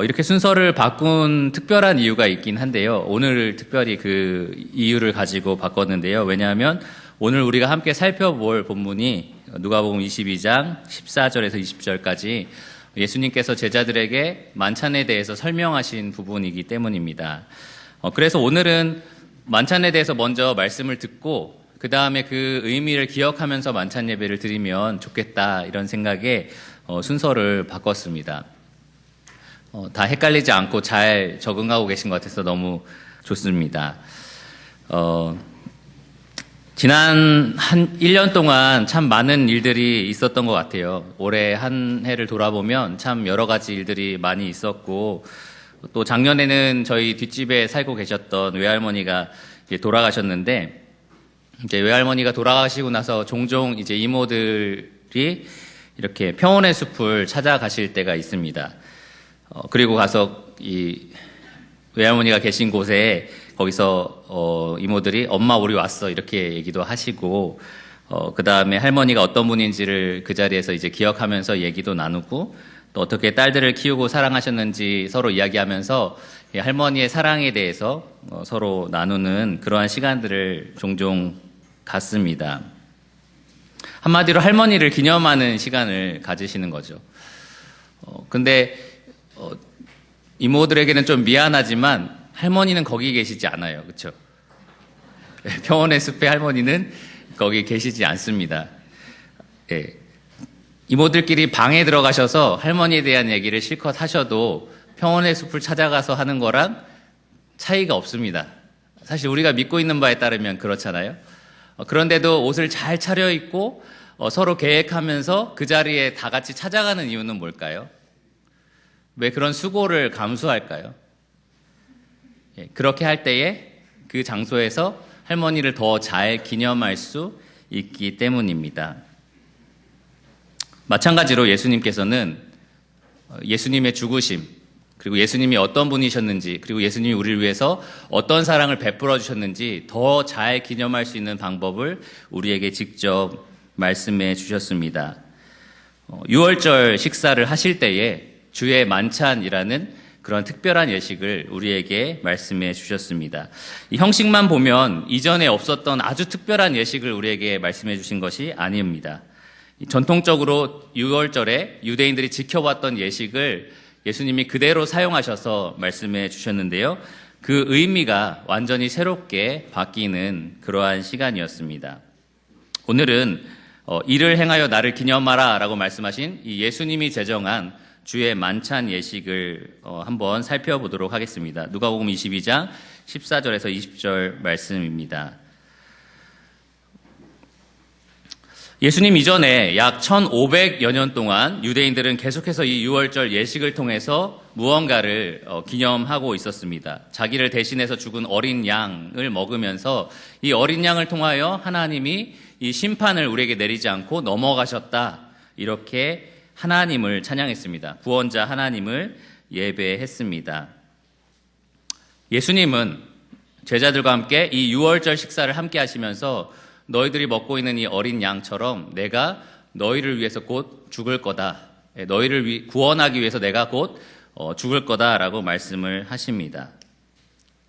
이렇게 순서를 바꾼 특별한 이유가 있긴 한데요. 오늘 특별히 그 이유를 가지고 바꿨는데요. 왜냐하면 오늘 우리가 함께 살펴볼 본문이 누가복음 22장 14절에서 20절까지 예수님께서 제자들에게 만찬에 대해서 설명하신 부분이기 때문입니다. 그래서 오늘은 만찬에 대해서 먼저 말씀을 듣고 그 다음에 그 의미를 기억하면서 만찬 예배를 드리면 좋겠다 이런 생각에 순서를 바꿨습니다. 다 헷갈리지 않고 잘 적응하고 계신 것 같아서 너무 좋습니다. 지난 한 1년 동안 참 많은 일들이 있었던 것 같아요. 올해 한 해를 돌아보면 참 여러 가지 일들이 많이 있었고, 또 작년에는 저희 뒷집에 살고 계셨던 외할머니가 이제 돌아가셨는데, 이제 외할머니가 돌아가시고 나서 종종 이제 이모들이 이렇게 평온의 숲을 찾아가실 때가 있습니다. 그리고 가서 이 외할머니가 계신 곳에 거기서 이모들이 엄마 우리 왔어 이렇게 얘기도 하시고 그 다음에 할머니가 어떤 분인지를 그 자리에서 이제 기억하면서 얘기도 나누고 또 어떻게 딸들을 키우고 사랑하셨는지 서로 이야기하면서 할머니의 사랑에 대해서 서로 나누는 그러한 시간들을 종종 갖습니다. 한마디로 할머니를 기념하는 시간을 가지시는 거죠. 근데 이모들에게는 좀 미안하지만 할머니는 거기 계시지 않아요. 그렇죠? 평온의 숲의 할머니는 거기 계시지 않습니다. 예. 이모들끼리 방에 들어가셔서 할머니에 대한 얘기를 실컷 하셔도 평온의 숲을 찾아가서 하는 거랑 차이가 없습니다. 사실 우리가 믿고 있는 바에 따르면 그렇잖아요. 그런데도 옷을 잘 차려입고 서로 계획하면서 그 자리에 다 같이 찾아가는 이유는 뭘까요? 왜 그런 수고를 감수할까요? 그렇게 할 때에 그 장소에서 할머니를 더 잘 기념할 수 있기 때문입니다. 마찬가지로 예수님께서는 예수님의 죽으심, 그리고 예수님이 어떤 분이셨는지, 그리고 예수님이 우리를 위해서 어떤 사랑을 베풀어 주셨는지 더 잘 기념할 수 있는 방법을 우리에게 직접 말씀해 주셨습니다. 6월절 식사를 하실 때에 주의 만찬이라는 그런 특별한 예식을 우리에게 말씀해 주셨습니다. 이 형식만 보면 이전에 없었던 아주 특별한 예식을 우리에게 말씀해 주신 것이 아닙니다. 전통적으로 6월절에 유대인들이 지켜왔던 예식을 예수님이 그대로 사용하셔서 말씀해 주셨는데요. 그 의미가 완전히 새롭게 바뀌는 그러한 시간이었습니다. 오늘은 이를 행하여 나를 기념하라 라고 말씀하신 이 예수님이 제정한 주의 만찬 예식을 한번 살펴보도록 하겠습니다. 누가복음 22장 14절에서 20절 말씀입니다. 예수님 이전에 약 1500여 년 동안 유대인들은 계속해서 이 유월절 예식을 통해서 무언가를 기념하고 있었습니다. 자기를 대신해서 죽은 어린 양을 먹으면서 이 어린 양을 통하여 하나님이 이 심판을 우리에게 내리지 않고 넘어가셨다. 이렇게 하나님을 찬양했습니다. 구원자 하나님을 예배했습니다. 예수님은 제자들과 함께 이 유월절 식사를 함께 하시면서 너희들이 먹고 있는 이 어린 양처럼 내가 너희를 위해서 곧 죽을 거다. 너희를 구원하기 위해서 내가 곧 죽을 거다라고 말씀을 하십니다.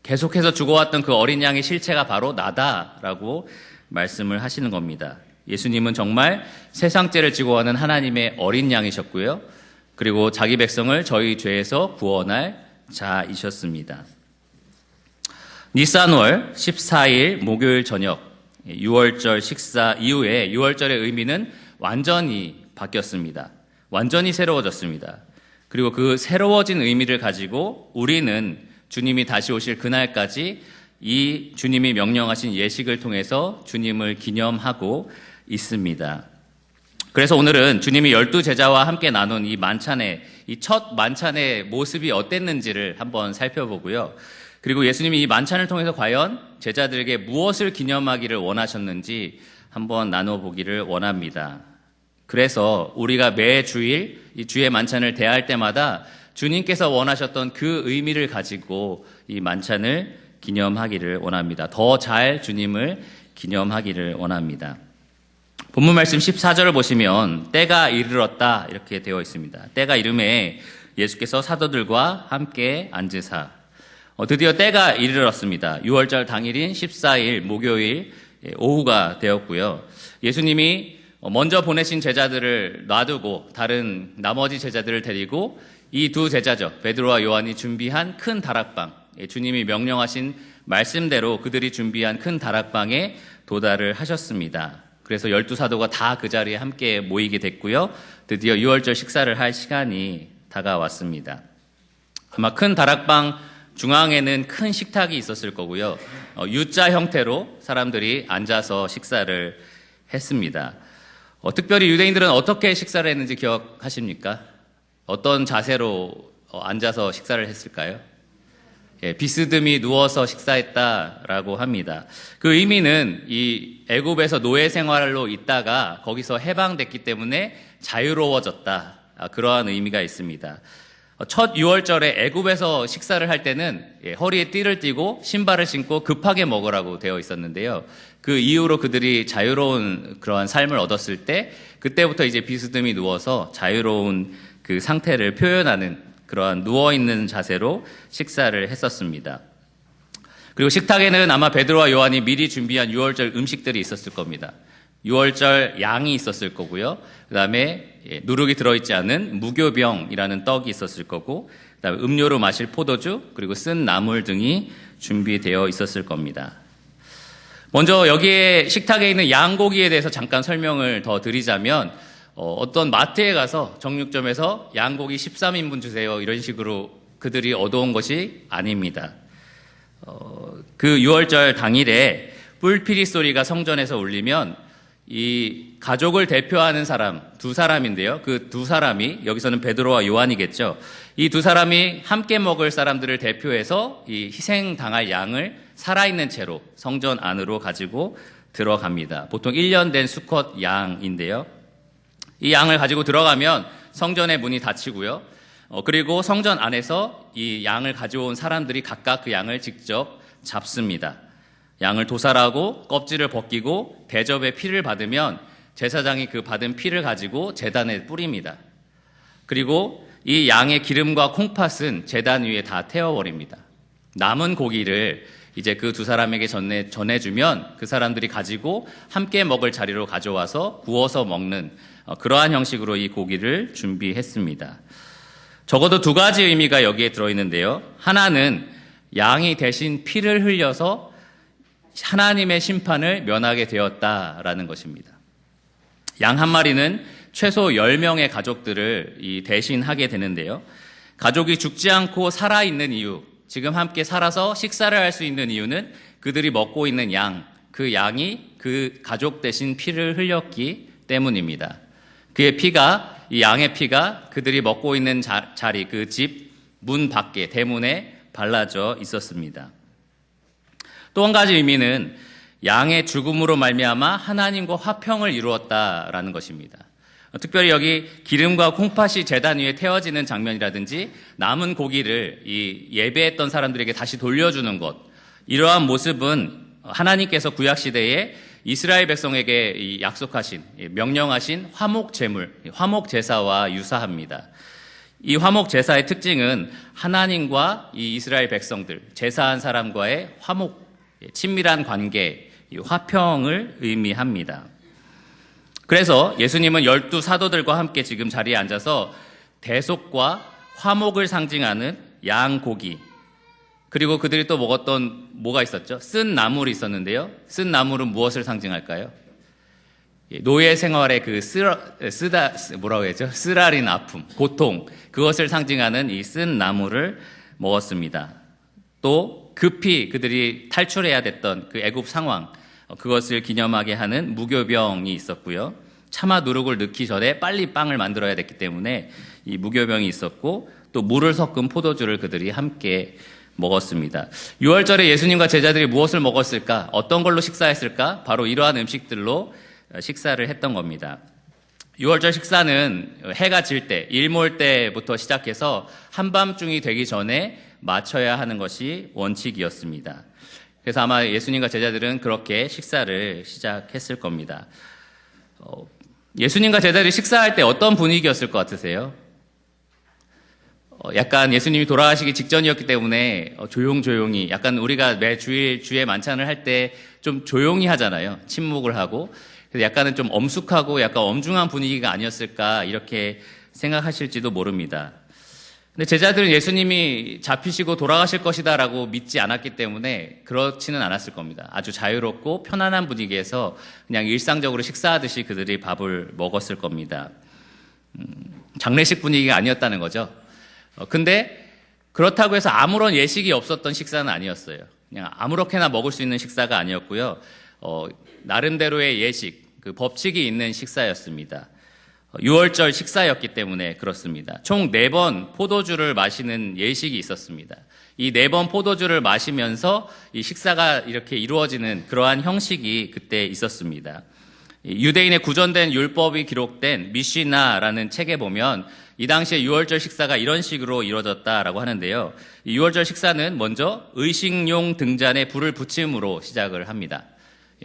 계속해서 죽어왔던 그 어린 양의 실체가 바로 나다라고 말씀을 하시는 겁니다. 예수님은 정말 세상 죄를 지고 가는 하나님의 어린 양이셨고요. 그리고 자기 백성을 저희 죄에서 구원할 자이셨습니다. 니산월 14일 목요일 저녁 6월절 식사 이후에 6월절의 의미는 완전히 바뀌었습니다. 완전히 새로워졌습니다. 그리고 그 새로워진 의미를 가지고 우리는 주님이 다시 오실 그날까지 이 주님이 명령하신 예식을 통해서 주님을 기념하고 있습니다. 그래서 오늘은 주님이 12제자와 함께 나눈 이 만찬의 이 첫 만찬의 모습이 어땠는지를 한번 살펴보고요. 그리고 예수님이 이 만찬을 통해서 과연 제자들에게 무엇을 기념하기를 원하셨는지 한번 나눠보기를 원합니다. 그래서 우리가 매 주일 이 주의 만찬을 대할 때마다 주님께서 원하셨던 그 의미를 가지고 이 만찬을 기념하기를 원합니다. 더 잘 주님을 기념하기를 원합니다. 본문 말씀 14절을 보시면 때가 이르렀다 이렇게 되어 있습니다. 때가 이름에 예수께서 사도들과 함께 앉으사. 드디어 때가 이르렀습니다. 6월절 당일인 14일 목요일 오후가 되었고요. 예수님이 먼저 보내신 제자들을 놔두고 다른 나머지 제자들을 데리고 이 두 제자죠. 베드로와 요한이 준비한 큰 다락방, 주님이 명령하신 말씀대로 그들이 준비한 큰 다락방에 도달을 하셨습니다. 그래서 12사도가 다 그 자리에 함께 모이게 됐고요. 드디어 6월절 식사를 할 시간이 다가왔습니다. 아마 큰 다락방 중앙에는 큰 식탁이 있었을 거고요. U자 형태로 사람들이 앉아서 식사를 했습니다. 특별히 유대인들은 어떻게 식사를 했는지 기억하십니까? 어떤 자세로 앉아서 식사를 했을까요? 비스듬히 누워서 식사했다라고 합니다. 그 의미는 이 애굽에서 노예 생활로 있다가 거기서 해방됐기 때문에 자유로워졌다. 그러한 의미가 있습니다. 첫 6월절에 애굽에서 식사를 할 때는 허리에 띠를 띠고 신발을 신고 급하게 먹으라고 되어 있었는데요. 그 이후로 그들이 자유로운 그러한 삶을 얻었을 때 그때부터 이제 비스듬히 누워서 자유로운 그 상태를 표현하는 그러한 누워있는 자세로 식사를 했었습니다. 그리고 식탁에는 아마 베드로와 요한이 미리 준비한 6월절 음식들이 있었을 겁니다. 6월절 양이 있었을 거고요. 그 다음에 누룩이 들어있지 않은 무교병이라는 떡이 있었을 거고, 그 다음에 음료로 마실 포도주, 그리고 쓴 나물 등이 준비되어 있었을 겁니다. 먼저 여기에 식탁에 있는 양고기에 대해서 잠깐 설명을 더 드리자면, 어떤 마트에 가서 정육점에서 양고기 13인분 주세요 이런 식으로 그들이 얻어온 것이 아닙니다. 그 6월절 당일에 뿔피리 소리가 성전에서 울리면 이 가족을 대표하는 사람, 두 사람인데요. 그 두 사람이, 여기서는 베드로와 요한이겠죠. 이 두 사람이 함께 먹을 사람들을 대표해서 이 희생당할 양을 살아있는 채로 성전 안으로 가지고 들어갑니다. 보통 1년 된 수컷 양인데요. 이 양을 가지고 들어가면 성전의 문이 닫히고요. 그리고 성전 안에서 이 양을 가져온 사람들이 각각 그 양을 직접 잡습니다. 양을 도살하고 껍질을 벗기고 대접의 피를 받으면 제사장이 그 받은 피를 가지고 제단에 뿌립니다. 그리고 이 양의 기름과 콩팥은 제단 위에 다 태워버립니다. 남은 고기를 이제 그 두 사람에게 전해주면 그 사람들이 가지고 함께 먹을 자리로 가져와서 구워서 먹는 그러한 형식으로 이 고기를 준비했습니다. 적어도 두 가지 의미가 여기에 들어있는데요. 하나는 양이 대신 피를 흘려서 하나님의 심판을 면하게 되었다라는 것입니다. 양 한 마리는 최소 10명의 가족들을 대신하게 되는데요. 가족이 죽지 않고 살아있는 이유, 지금 함께 살아서 식사를 할 수 있는 이유는 그들이 먹고 있는 양, 그 양이 그 가족 대신 피를 흘렸기 때문입니다. 그의 피가, 이 양의 피가 그들이 먹고 있는 자리, 그 집 문 밖에 대문에 발라져 있었습니다. 또 한 가지 의미는 양의 죽음으로 말미암아 하나님과 화평을 이루었다라는 것입니다. 특별히 여기 기름과 콩팥이 제단 위에 태워지는 장면이라든지 남은 고기를 이 예배했던 사람들에게 다시 돌려주는 것, 이러한 모습은 하나님께서 구약시대에 이스라엘 백성에게 약속하신, 명령하신 화목제물, 화목제사와 유사합니다. 이 화목제사의 특징은 하나님과 이 이스라엘 백성들, 제사한 사람과의 친밀한 관계, 화평을 의미합니다. 그래서 예수님은 12사도들과 함께 지금 자리에 앉아서 대속과 화목을 상징하는 양고기, 그리고 그들이 또 먹었던 뭐가 있었죠? 쓴 나물이 있었는데요. 쓴 나물은 무엇을 상징할까요? 노예 생활의 그 쓰라린 아픔, 고통, 그것을 상징하는 이 쓴 나물을 먹었습니다. 또 급히 그들이 탈출해야 됐던 그 애굽 상황, 그것을 기념하게 하는 무교병이 있었고요. 차마 누룩을 넣기 전에 빨리 빵을 만들어야 됐기 때문에 이 무교병이 있었고, 또 물을 섞은 포도주를 그들이 함께 먹었습니다. 6월절에 예수님과 제자들이 무엇을 먹었을까? 어떤 걸로 식사했을까? 바로 이러한 음식들로 식사를 했던 겁니다. 6월절 식사는 해가 질 때, 일몰 때부터 시작해서 한밤중이 되기 전에 마쳐야 하는 것이 원칙이었습니다. 그래서 아마 예수님과 제자들은 그렇게 식사를 시작했을 겁니다. 예수님과 제자들이 식사할 때 어떤 분위기였을 것 같으세요? 약간 예수님이 돌아가시기 직전이었기 때문에 조용조용히, 약간 우리가 매 주일 주에 만찬을 할 때 좀 조용히 하잖아요. 침묵을 하고. 그래서 약간은 좀 엄숙하고 약간 엄중한 분위기가 아니었을까 이렇게 생각하실지도 모릅니다. 근데 제자들은 예수님이 잡히시고 돌아가실 것이다라고 믿지 않았기 때문에 그렇지는 않았을 겁니다. 아주 자유롭고 편안한 분위기에서 그냥 일상적으로 식사하듯이 그들이 밥을 먹었을 겁니다. 장례식 분위기가 아니었다는 거죠. 근데 그렇다고 해서 아무런 예식이 없었던 식사는 아니었어요. 그냥 아무렇게나 먹을 수 있는 식사가 아니었고요. 나름대로의 예식, 그 법칙이 있는 식사였습니다. 6월절 식사였기 때문에 그렇습니다. 총 4번 포도주를 마시는 예식이 있었습니다. 이 4번 포도주를 마시면서 이 식사가 이렇게 이루어지는 그러한 형식이 그때 있었습니다. 유대인의 구전된 율법이 기록된 미시나라는 책에 보면 이 당시에 6월절 식사가 이런 식으로 이루어졌다라고 하는데요. 이 6월절 식사는 먼저 의식용 등잔에 불을 붙임으로 시작을 합니다.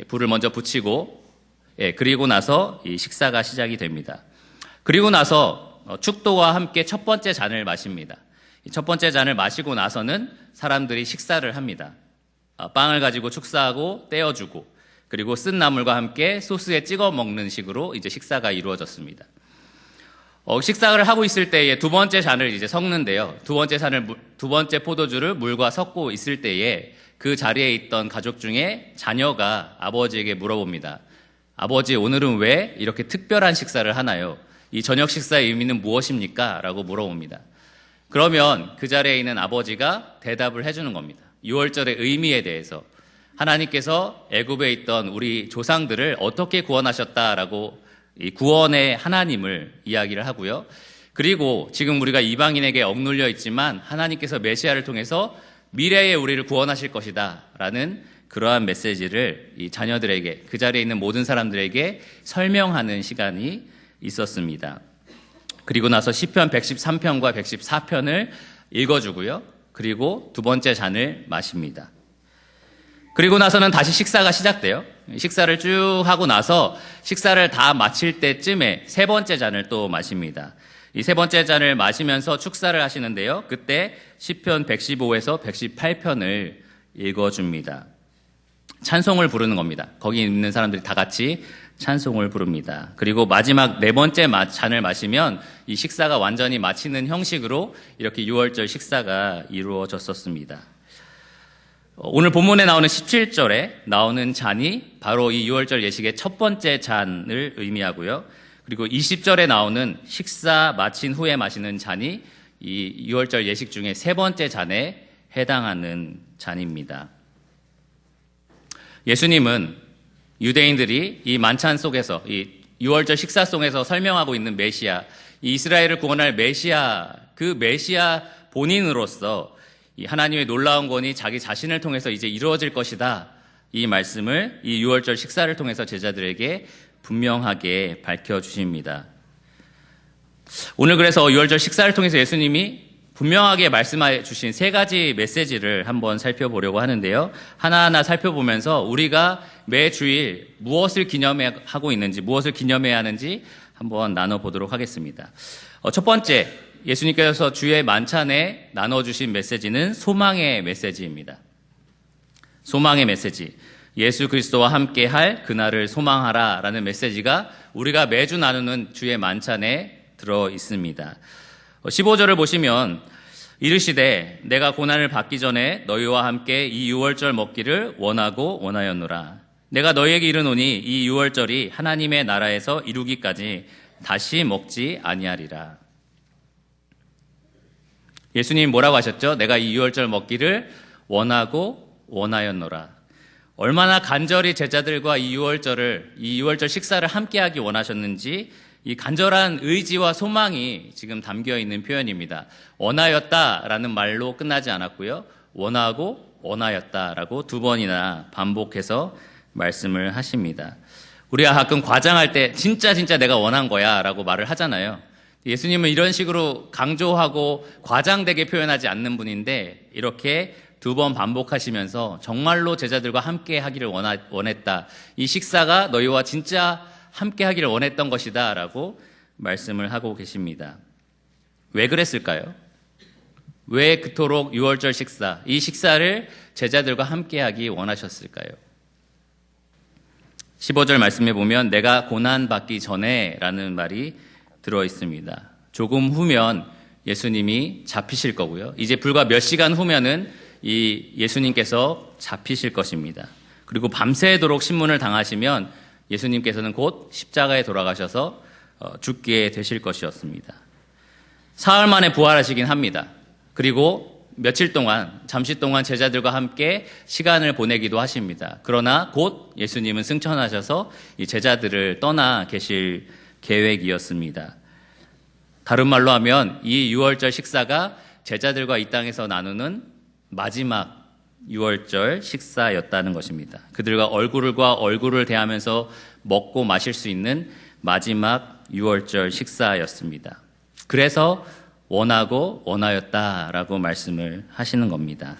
불을 먼저 붙이고, 그리고 나서 이 식사가 시작이 됩니다. 그리고 나서 축도와 함께 첫 번째 잔을 마십니다. 첫 번째 잔을 마시고 나서는 사람들이 식사를 합니다. 빵을 가지고 축사하고 떼어주고, 그리고 쓴 나물과 함께 소스에 찍어 먹는 식으로 이제 식사가 이루어졌습니다. 식사를 하고 있을 때에 두 번째 잔을 이제 섞는데요. 두 번째 포도주를 물과 섞고 있을 때에 그 자리에 있던 가족 중에 자녀가 아버지에게 물어봅니다. 아버지, 오늘은 왜 이렇게 특별한 식사를 하나요? 이 저녁 식사의 의미는 무엇입니까? 라고 물어봅니다. 그러면 그 자리에 있는 아버지가 대답을 해주는 겁니다. 6월절의 의미에 대해서. 하나님께서 애굽에 있던 우리 조상들을 어떻게 구원하셨다라고 이 구원의 하나님을 이야기를 하고요. 그리고 지금 우리가 이방인에게 억눌려 있지만 하나님께서 메시아를 통해서 미래에 우리를 구원하실 것이다 라는 그러한 메시지를 이 자녀들에게, 그 자리에 있는 모든 사람들에게 설명하는 시간이 있었습니다. 그리고 나서 시편 113편과 114편을 읽어주고요. 그리고 두 번째 잔을 마십니다. 그리고 나서는 다시 식사가 시작돼요. 식사를 쭉 하고 나서 식사를 다 마칠 때쯤에 세 번째 잔을 또 마십니다. 이 세 번째 잔을 마시면서 축사를 하시는데요. 그때 시편 115에서 118편을 읽어줍니다. 찬송을 부르는 겁니다. 거기 있는 사람들이 다 같이 찬송을 부릅니다. 그리고 마지막 네 번째 잔을 마시면 이 식사가 완전히 마치는 형식으로 이렇게 6월절 식사가 이루어졌었습니다. 오늘 본문에 나오는 17절에 나오는 잔이 바로 이 6월절 예식의 첫 번째 잔을 의미하고요. 그리고 20절에 나오는 식사 마친 후에 마시는 잔이 이 6월절 예식 중에 세 번째 잔에 해당하는 잔입니다. 예수님은 유대인들이 이 만찬 속에서, 이 6월절 식사송에서 설명하고 있는 메시아, 이 이스라엘을 구원할 메시아, 그 메시아 본인으로서 이 하나님의 놀라운 권이 자기 자신을 통해서 이제 이루어질 것이다. 이 말씀을 이 6월절 식사를 통해서 제자들에게 분명하게 밝혀주십니다. 오늘 그래서 6월절 식사를 통해서 예수님이 분명하게 말씀해 주신 세 가지 메시지를 한번 살펴보려고 하는데요. 하나하나 살펴보면서 우리가 매 주일 무엇을 기념하고 있는지, 무엇을 기념해야 하는지 한번 나눠보도록 하겠습니다. 첫 번째, 예수님께서 주의 만찬에 나눠주신 메시지는 소망의 메시지입니다. 소망의 메시지. 예수 그리스도와 함께 할 그날을 소망하라 라는 메시지가 우리가 매주 나누는 주의 만찬에 들어 있습니다. 15절을 보시면 이르시되 내가 고난을 받기 전에 너희와 함께 이 6월절 먹기를 원하고 원하였노라. 내가 너희에게 이르노니 이 6월절이 하나님의 나라에서 이루기까지 다시 먹지 아니하리라. 예수님 뭐라고 하셨죠? 내가 이 6월절 먹기를 원하고 원하였노라. 얼마나 간절히 제자들과 이 6월절 식사를 함께하기 원하셨는지 이 간절한 의지와 소망이 지금 담겨 있는 표현입니다. 원하였다라는 말로 끝나지 않았고요. 원하고 원하였다라고 두 번이나 반복해서 말씀을 하십니다. 우리가 가끔 과장할 때 진짜 내가 원한 거야 라고 말을 하잖아요. 예수님은 이런 식으로 강조하고 과장되게 표현하지 않는 분인데 이렇게 두 번 반복하시면서 정말로 제자들과 함께 하기를 원했다. 이 식사가 너희와 진짜 함께 하기를 원했던 것이다 라고 말씀을 하고 계십니다. 왜 그랬을까요? 왜 그토록 유월절 식사, 이 식사를 제자들과 함께하기 원하셨을까요? 15절 말씀에 보면 내가 고난받기 전에 라는 말이 들어 있습니다. 조금 후면 예수님이 잡히실 거고요. 이제 불과 몇 시간 후면은 이 예수님께서 잡히실 것입니다. 그리고 밤새도록 신문을 당하시면 예수님께서는 곧 십자가에 돌아가셔서 죽게 되실 것이었습니다. 사흘 만에 부활하시긴 합니다. 그리고 며칠 동안, 잠시 동안 제자들과 함께 시간을 보내기도 하십니다. 그러나 곧 예수님은 승천하셔서 이 제자들을 떠나 계실 계획이었습니다. 다른 말로 하면 이 유월절 식사가 제자들과 이 땅에서 나누는 마지막 유월절 식사였다는 것입니다. 그들과 얼굴과 얼굴을 대하면서 먹고 마실 수 있는 마지막 유월절 식사였습니다. 그래서 원하고 원하였다라고 말씀을 하시는 겁니다.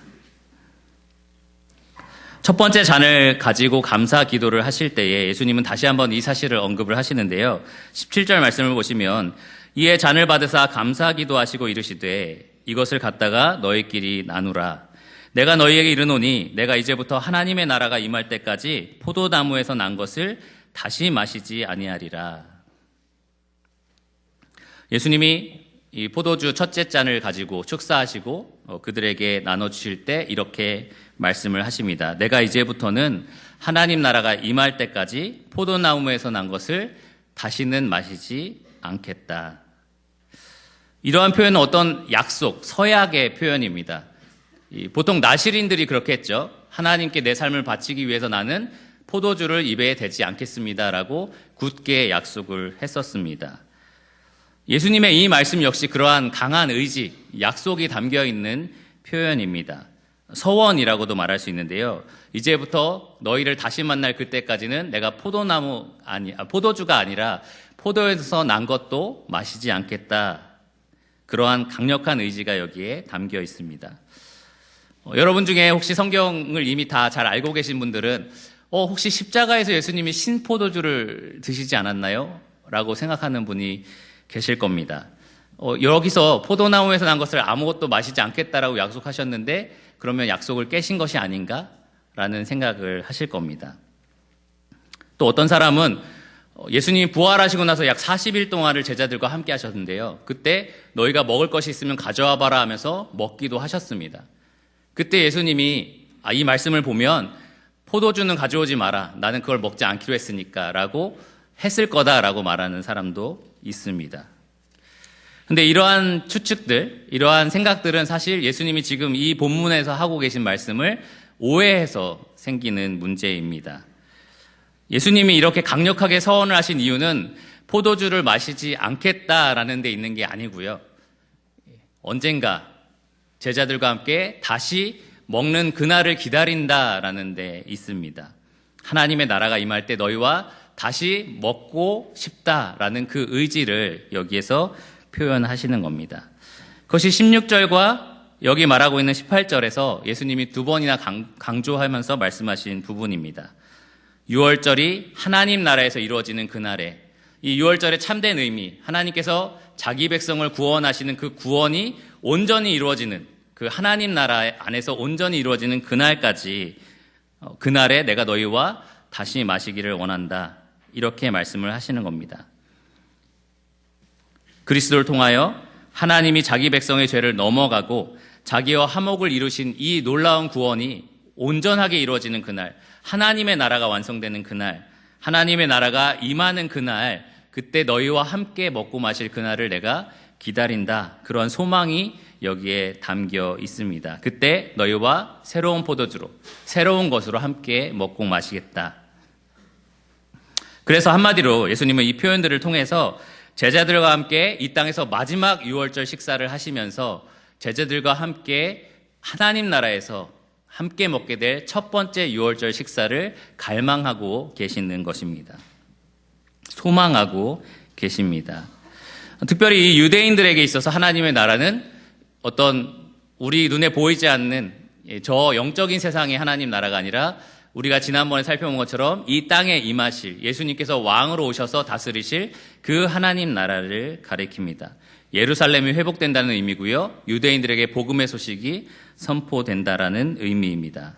첫 번째 잔을 가지고 감사 기도를 하실 때에 예수님은 다시 한번 이 사실을 언급을 하시는데요. 17절 말씀을 보시면 이에 잔을 받으사 감사 기도하시고 이르시되 이것을 갖다가 너희끼리 나누라. 내가 너희에게 이르노니 내가 이제부터 하나님의 나라가 임할 때까지 포도나무에서 난 것을 다시 마시지 아니하리라. 예수님이 이 포도주 첫째 잔을 가지고 축사하시고 그들에게 나눠주실 때 이렇게 말씀을 하십니다. 내가 이제부터는 하나님 나라가 임할 때까지 포도나무에서 난 것을 다시는 마시지 않겠다. 이러한 표현은 어떤 약속, 서약의 표현입니다. 보통 나시린들이 그렇게 했죠. 하나님께 내 삶을 바치기 위해서 나는 포도주를 입에 대지 않겠습니다라고 굳게 약속을 했었습니다. 예수님의 이 말씀 역시 그러한 강한 의지, 약속이 담겨 있는 표현입니다. 서원이라고도 말할 수 있는데요. 이제부터 너희를 다시 만날 그때까지는 내가 포도주가 아니라 포도에서 난 것도 마시지 않겠다. 그러한 강력한 의지가 여기에 담겨 있습니다. 여러분 중에 혹시 성경을 이미 다 잘 알고 계신 분들은 혹시 십자가에서 예수님이 신포도주를 드시지 않았나요? 라고 생각하는 분이 계실 겁니다. 여기서 포도나무에서 난 것을 아무것도 마시지 않겠다라고 약속하셨는데 그러면 약속을 깨신 것이 아닌가라는 생각을 하실 겁니다. 또 어떤 사람은 예수님이 부활하시고 나서 약 40일 동안을 제자들과 함께 하셨는데요. 그때 너희가 먹을 것이 있으면 가져와 봐라 하면서 먹기도 하셨습니다. 그때 예수님이 이 말씀을 보면 포도주는 가져오지 마라. 나는 그걸 먹지 않기로 했으니까 라고 했을 거다라고 말하는 사람도 있습니다. 근데 이러한 추측들, 이러한 생각들은 사실 예수님이 지금 이 본문에서 하고 계신 말씀을 오해해서 생기는 문제입니다. 예수님이 이렇게 강력하게 서원을 하신 이유는 포도주를 마시지 않겠다라는 데 있는 게 아니고요. 언젠가 제자들과 함께 다시 먹는 그날을 기다린다라는 데 있습니다. 하나님의 나라가 임할 때 너희와 다시 먹고 싶다라는 그 의지를 여기에서 표현하시는 겁니다. 그것이 16절과 여기 말하고 있는 18절에서 예수님이 두 번이나 강조하면서 말씀하신 부분입니다. 유월절이 하나님 나라에서 이루어지는 그날에 이 유월절의 참된 의미, 하나님께서 자기 백성을 구원하시는 그 구원이 온전히 이루어지는 그 하나님 나라 안에서 온전히 이루어지는 그날까지 그날에 내가 너희와 다시 마시기를 원한다. 이렇게 말씀을 하시는 겁니다. 그리스도를 통하여 하나님이 자기 백성의 죄를 넘어가고 자기와 화목을 이루신 이 놀라운 구원이 온전하게 이루어지는 그날, 하나님의 나라가 완성되는 그날, 하나님의 나라가 임하는 그날, 그때 너희와 함께 먹고 마실 그날을 내가 기다린다. 그런 소망이 여기에 담겨 있습니다. 그때 너희와 새로운 포도주로, 새로운 것으로 함께 먹고 마시겠다. 그래서 한마디로 예수님은 이 표현들을 통해서 제자들과 함께 이 땅에서 마지막 유월절 식사를 하시면서 제자들과 함께 하나님 나라에서 함께 먹게 될 첫 번째 유월절 식사를 갈망하고 계시는 것입니다. 소망하고 계십니다. 특별히 이 유대인들에게 있어서 하나님의 나라는 어떤 우리 눈에 보이지 않는 저 영적인 세상의 하나님 나라가 아니라 우리가 지난번에 살펴본 것처럼 이 땅에 임하실 예수님께서 왕으로 오셔서 다스리실 그 하나님 나라를 가리킵니다. 예루살렘이 회복된다는 의미고요. 유대인들에게 복음의 소식이 선포된다라는 의미입니다.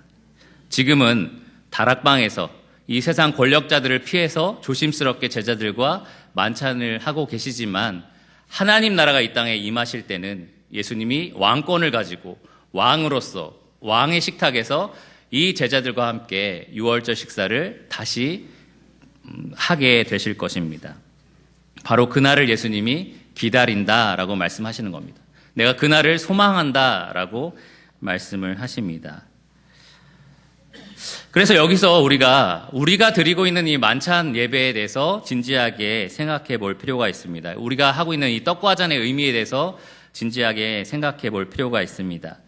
지금은 다락방에서 이 세상 권력자들을 피해서 조심스럽게 제자들과 만찬을 하고 계시지만 하나님 나라가 이 땅에 임하실 때는 예수님이 왕권을 가지고 왕으로서 왕의 식탁에서 이 제자들과 함께 유월절 식사를 다시 하게 되실 것입니다. 바로 그날을 예수님이 기다린다라고 말씀하시는 겁니다. 내가 그날을 소망한다라고 말씀을 하십니다. 그래서 여기서 우리가 드리고 있는 이 만찬 예배에 대해서 진지하게 생각해 볼 필요가 있습니다. 우리가 하고 있는 이 떡과 잔의 의미에 대해서 진지하게 생각해 볼 필요가 있습니다.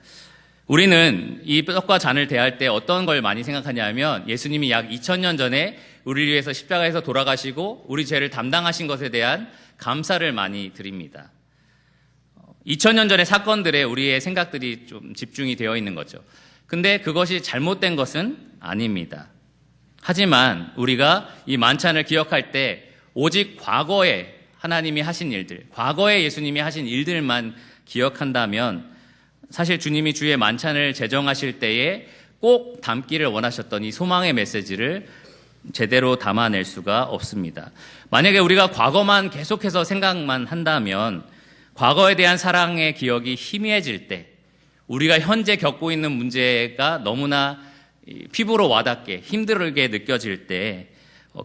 우리는 이 떡과 잔을 대할 때 어떤 걸 많이 생각하냐면 예수님이 약 2000년 전에 우리를 위해서 십자가에서 돌아가시고 우리 죄를 담당하신 것에 대한 감사를 많이 드립니다. 2000년 전의 사건들에 우리의 생각들이 좀 집중이 되어 있는 거죠. 근데 그것이 잘못된 것은 아닙니다. 하지만 우리가 이 만찬을 기억할 때 오직 과거에 하나님이 하신 일들, 과거에 예수님이 하신 일들만 기억한다면 사실 주님이 주의 만찬을 제정하실 때에 꼭 담기를 원하셨던 이 소망의 메시지를 제대로 담아낼 수가 없습니다. 만약에 우리가 과거만 계속해서 생각만 한다면 과거에 대한 사랑의 기억이 희미해질 때 우리가 현재 겪고 있는 문제가 너무나 피부로 와닿게 힘들게 느껴질 때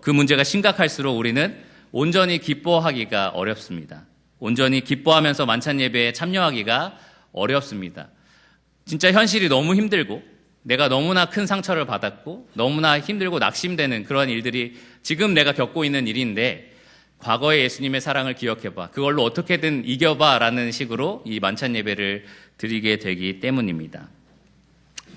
그 문제가 심각할수록 우리는 온전히 기뻐하기가 어렵습니다. 온전히 기뻐하면서 만찬 예배에 참여하기가 어렵습니다. 진짜 현실이 너무 힘들고 내가 너무나 큰 상처를 받았고 너무나 힘들고 낙심되는 그런 일들이 지금 내가 겪고 있는 일인데 과거의 예수님의 사랑을 기억해봐. 그걸로 어떻게든 이겨봐 라는 식으로 이 만찬 예배를 드리게 되기 때문입니다.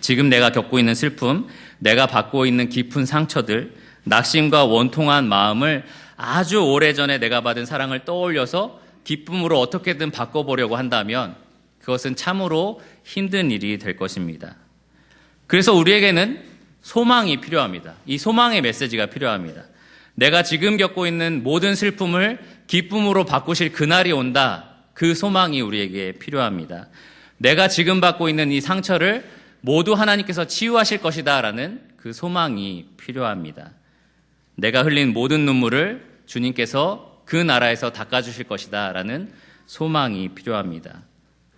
지금 내가 겪고 있는 슬픔, 내가 받고 있는 깊은 상처들, 낙심과 원통한 마음을 아주 오래전에 내가 받은 사랑을 떠올려서 기쁨으로 어떻게든 바꿔보려고 한다면 그것은 참으로 힘든 일이 될 것입니다. 그래서 우리에게는 소망이 필요합니다. 이 소망의 메시지가 필요합니다. 내가 지금 겪고 있는 모든 슬픔을 기쁨으로 바꾸실 그날이 온다. 그 소망이 우리에게 필요합니다. 내가 지금 받고 있는 이 상처를 모두 하나님께서 치유하실 것이다 라는 그 소망이 필요합니다. 내가 흘린 모든 눈물을 주님께서 그 나라에서 닦아주실 것이다 라는 소망이 필요합니다.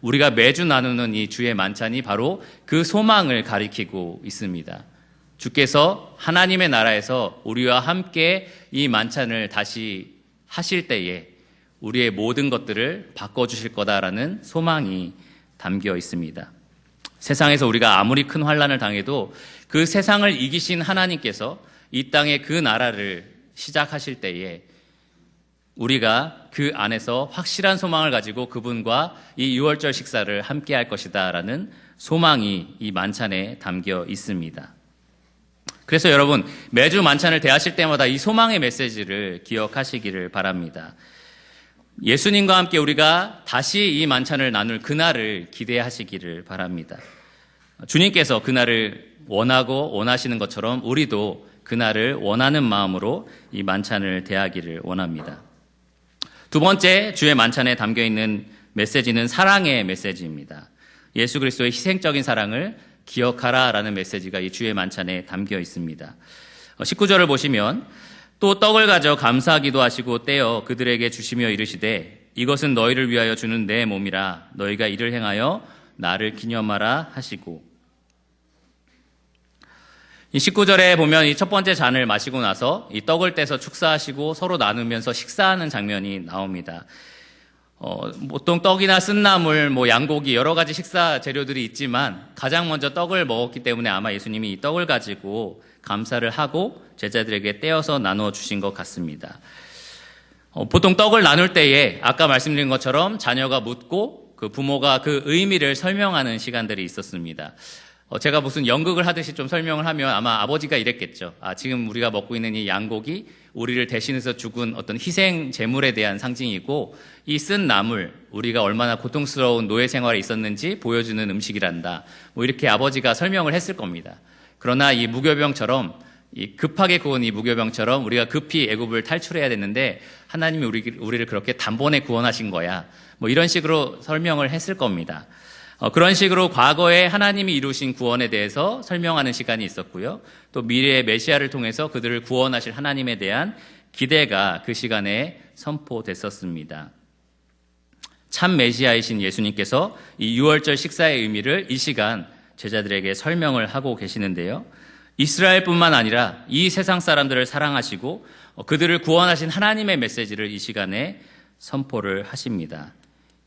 우리가 매주 나누는 이 주의 만찬이 바로 그 소망을 가리키고 있습니다. 주께서 하나님의 나라에서 우리와 함께 이 만찬을 다시 하실 때에 우리의 모든 것들을 바꿔주실 거다라는 소망이 담겨 있습니다. 세상에서 우리가 아무리 큰 환난을 당해도 그 세상을 이기신 하나님께서 이 땅에 그 나라를 시작하실 때에 우리가 그 안에서 확실한 소망을 가지고 그분과 이 유월절 식사를 함께 할 것이다 라는 소망이 이 만찬에 담겨 있습니다. 그래서 여러분 매주 만찬을 대하실 때마다 이 소망의 메시지를 기억하시기를 바랍니다. 예수님과 함께 우리가 다시 이 만찬을 나눌 그날을 기대하시기를 바랍니다. 주님께서 그날을 원하고 원하시는 것처럼 우리도 그날을 원하는 마음으로 이 만찬을 대하기를 원합니다. 두 번째 주의 만찬에 담겨있는 메시지는 사랑의 메시지입니다. 예수 그리스도의 희생적인 사랑을 기억하라 라는 메시지가 이 주의 만찬에 담겨 있습니다. 19절을 보시면 또 떡을 가져 감사하기도 하시고 떼어 그들에게 주시며 이르시되 이것은 너희를 위하여 주는 내 몸이라 너희가 이를 행하여 나를 기념하라 하시고 이 19절에 보면 이 첫 번째 잔을 마시고 나서 이 떡을 떼서 축사하시고 서로 나누면서 식사하는 장면이 나옵니다. 보통 떡이나 쓴나물, 양고기 여러 가지 식사 재료들이 있지만 가장 먼저 떡을 먹었기 때문에 아마 예수님이 이 떡을 가지고 감사를 하고 제자들에게 떼어서 나누어 주신 것 같습니다. 보통 떡을 나눌 때에 아까 말씀드린 것처럼 자녀가 묻고 그 부모가 그 의미를 설명하는 시간들이 있었습니다. 제가 무슨 연극을 하듯이 좀 설명을 하면 아마 아버지가 이랬겠죠. 지금 우리가 먹고 있는 이 양고기, 우리를 대신해서 죽은 어떤 희생 제물에 대한 상징이고 이 쓴 나물, 우리가 얼마나 고통스러운 노예 생활에 있었는지 보여주는 음식이란다. 이렇게 아버지가 설명을 했을 겁니다. 그러나 이 무교병처럼 이 급하게 구원 이 무교병처럼 우리가 급히 애굽을 탈출해야 됐는데 하나님이 우리를 그렇게 단번에 구원하신 거야. 뭐 이런 식으로 설명을 했을 겁니다. 그런 식으로 과거에 하나님이 이루신 구원에 대해서 설명하는 시간이 있었고요. 또 미래의 메시아를 통해서 그들을 구원하실 하나님에 대한 기대가 그 시간에 선포됐었습니다. 참 메시아이신 예수님께서 이 유월절 식사의 의미를 이 시간 제자들에게 설명을 하고 계시는데요. 이스라엘뿐만 아니라 이 세상 사람들을 사랑하시고 그들을 구원하신 하나님의 메시지를 이 시간에 선포를 하십니다.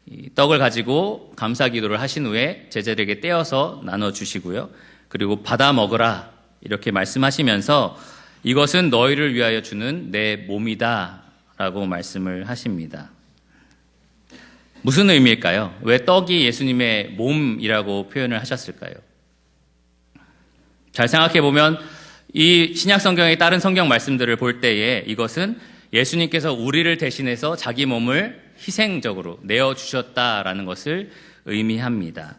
이 떡을 가지고 감사 기도를 하신 후에 제자들에게 떼어서 나눠주시고요. 그리고 받아 먹으라 이렇게 말씀하시면서 이것은 너희를 위하여 주는 내 몸이다 라고 말씀을 하십니다. 무슨 의미일까요? 왜 떡이 예수님의 몸이라고 표현을 하셨을까요? 잘 생각해 보면 이 신약 성경의 다른 성경 말씀들을 볼 때에 이것은 예수님께서 우리를 대신해서 자기 몸을 희생적으로 내어주셨다라는 것을 의미합니다.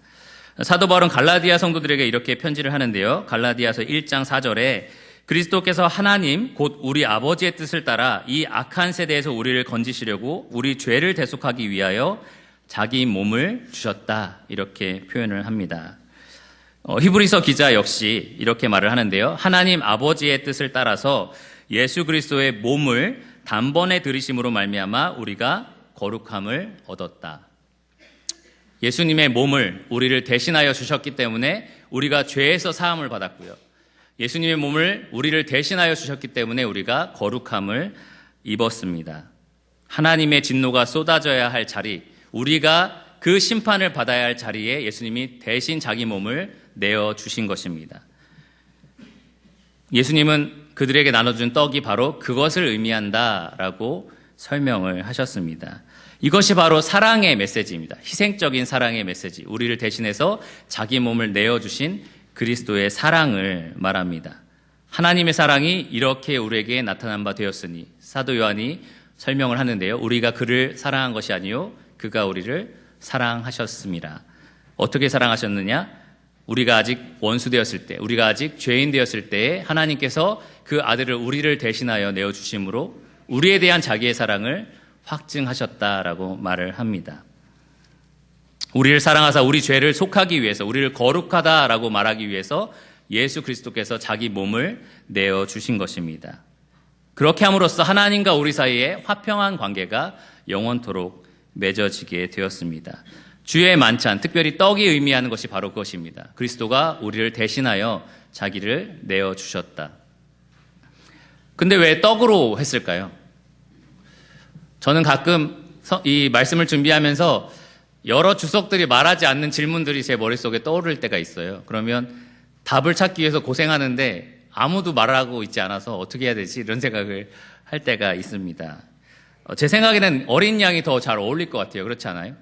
사도 바울은 갈라디아 성도들에게 이렇게 편지를 하는데요. 갈라디아서 1장 4절에 그리스도께서 하나님 곧 우리 아버지의 뜻을 따라 이 악한 세대에서 우리를 건지시려고 우리 죄를 대속하기 위하여 자기 몸을 주셨다 이렇게 표현을 합니다. 히브리서 기자 역시 이렇게 말을 하는데요. 하나님 아버지의 뜻을 따라서 예수 그리스도의 몸을 단번에 들이심으로 말미암아 우리가 거룩함을 얻었다. 예수님의 몸을 우리를 대신하여 주셨기 때문에 우리가 죄에서 사함을 받았고요. 예수님의 몸을 우리를 대신하여 주셨기 때문에 우리가 거룩함을 입었습니다. 하나님의 진노가 쏟아져야 할 자리, 우리가 그 심판을 받아야 할 자리에 예수님이 대신 자기 몸을 내어주신 것입니다. 예수님은 그들에게 나눠준 떡이 바로 그것을 의미한다라고 설명을 하셨습니다. 이것이 바로 사랑의 메시지입니다. 희생적인 사랑의 메시지, 우리를 대신해서 자기 몸을 내어주신 그리스도의 사랑을 말합니다. 하나님의 사랑이 이렇게 우리에게 나타난 바 되었으니 사도 요한이 설명을 하는데요. 우리가 그를 사랑한 것이 아니요 그가 우리를 사랑하셨습니다. 어떻게 사랑하셨느냐? 우리가 아직 원수 되었을 때, 우리가 아직 죄인 되었을 때에 하나님께서 그 아들을 우리를 대신하여 내어주심으로 우리에 대한 자기의 사랑을 확증하셨다라고 말을 합니다. 우리를 사랑하사 우리 죄를 속하기 위해서, 우리를 거룩하다라고 말하기 위해서 예수 그리스도께서 자기 몸을 내어주신 것입니다. 그렇게 함으로써 하나님과 우리 사이에 화평한 관계가 영원토록 맺어지게 되었습니다. 주의 만찬, 특별히 떡이 의미하는 것이 바로 그것입니다. 그리스도가 우리를 대신하여 자기를 내어주셨다. 근데 왜 떡으로 했을까요? 저는 가끔 이 말씀을 준비하면서 여러 주석들이 말하지 않는 질문들이 제 머릿속에 떠오를 때가 있어요. 그러면 답을 찾기 위해서 고생하는데 아무도 말하고 있지 않아서 어떻게 해야 되지? 이런 생각을 할 때가 있습니다. 제 생각에는 어린 양이 더 잘 어울릴 것 같아요. 그렇지 않아요?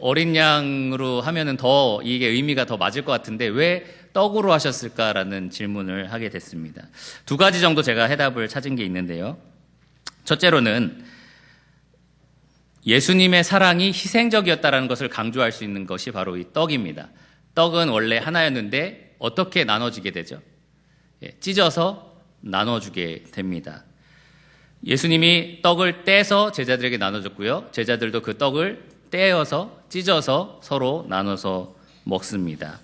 어린 양으로 하면은 더 이게 의미가 더 맞을 것 같은데 왜 떡으로 하셨을까라는 질문을 하게 됐습니다. 두 가지 정도 제가 해답을 찾은 게 있는데요. 첫째로는 예수님의 사랑이 희생적이었다는 것을 강조할 수 있는 것이 바로 이 떡입니다. 떡은 원래 하나였는데 어떻게 나눠지게 되죠? 찢어서 나눠주게 됩니다. 예수님이 떡을 떼서 제자들에게 나눠줬고요. 제자들도 그 떡을 떼어서 찢어서 서로 나눠서 먹습니다.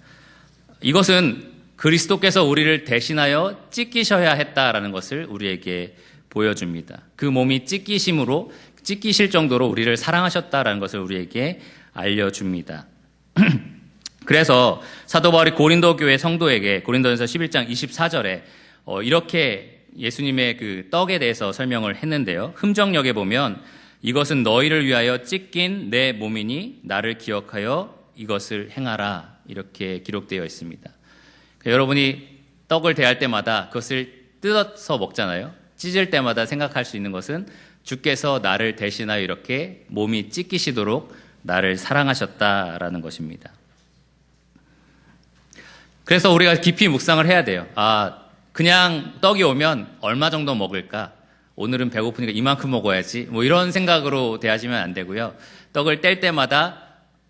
이것은 그리스도께서 우리를 대신하여 찢기셔야 했다라는 것을 우리에게 보여줍니다. 그 몸이 찢기실 정도로 우리를 사랑하셨다라는 것을 우리에게 알려줍니다. 그래서 사도 바울이 고린도 교회 성도에게 고린도전서 11장 24절에 이렇게 예수님의 그 떡에 대해서 설명을 했는데요. 흠정역에 보면 이것은 너희를 위하여 찢긴 내 몸이니 나를 기억하여 이것을 행하라 이렇게 기록되어 있습니다. 여러분이 떡을 대할 때마다 그것을 뜯어서 먹잖아요. 찢을 때마다 생각할 수 있는 것은 주께서 나를 대신하여 이렇게 몸이 찢기시도록 나를 사랑하셨다라는 것입니다. 그래서 우리가 깊이 묵상을 해야 돼요. 그냥 떡이 오면 얼마 정도 먹을까? 오늘은 배고프니까 이만큼 먹어야지. 이런 생각으로 대하시면 안 되고요. 떡을 뗄 때마다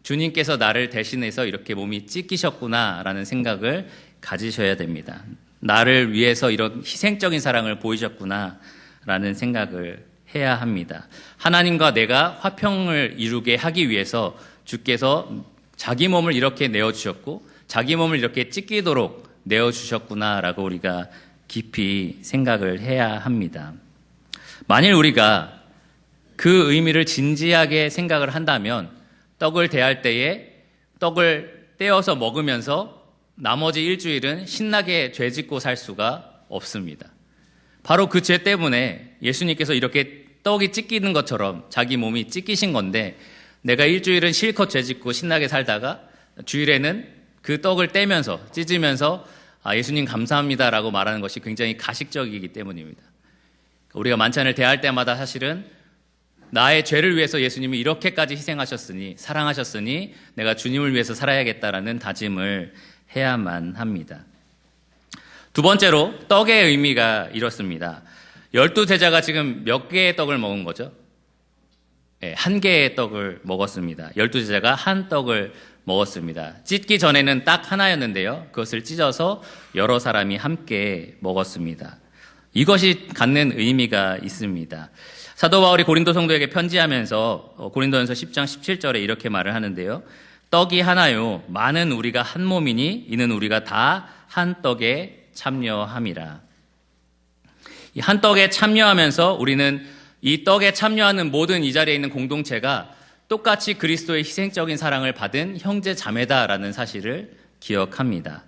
주님께서 나를 대신해서 이렇게 몸이 찢기셨구나라는 생각을 가지셔야 됩니다. 나를 위해서 이런 희생적인 사랑을 보이셨구나라는 생각을 해야 합니다. 하나님과 내가 화평을 이루게 하기 위해서 주께서 자기 몸을 이렇게 내어주셨고 자기 몸을 이렇게 찢기도록 내어주셨구나라고 우리가 깊이 생각을 해야 합니다. 만일 우리가 그 의미를 진지하게 생각을 한다면 떡을 대할 때에 떡을 떼어서 먹으면서 나머지 일주일은 신나게 죄짓고 살 수가 없습니다. 바로 그 죄 때문에 예수님께서 이렇게 떡이 찢기는 것처럼 자기 몸이 찢기신 건데 내가 일주일은 실컷 죄짓고 신나게 살다가 주일에는 그 떡을 떼면서 찢으면서 예수님 감사합니다라고 말하는 것이 굉장히 가식적이기 때문입니다. 우리가 만찬을 대할 때마다 사실은 나의 죄를 위해서 예수님이 이렇게까지 희생하셨으니 사랑하셨으니 내가 주님을 위해서 살아야겠다라는 다짐을 해야만 합니다. 두 번째로 떡의 의미가 이렇습니다. 12제자가 지금 몇 개의 떡을 먹은 거죠? 네, 한 개의 떡을 먹었습니다. 12제자가 한 떡을 먹었습니다. 찢기 전에는 딱 하나였는데요. 그것을 찢어서 여러 사람이 함께 먹었습니다. 이것이 갖는 의미가 있습니다. 사도 바울이 고린도 성도에게 편지하면서 고린도전서 10장 17절에 이렇게 말을 하는데요. 떡이 하나요 많은 우리가 한 몸이니 이는 우리가 다 한 떡에 참여함이라. 이 한 떡에 참여하면서 우리는 이 떡에 참여하는 모든 이 자리에 있는 공동체가 똑같이 그리스도의 희생적인 사랑을 받은 형제 자매다라는 사실을 기억합니다.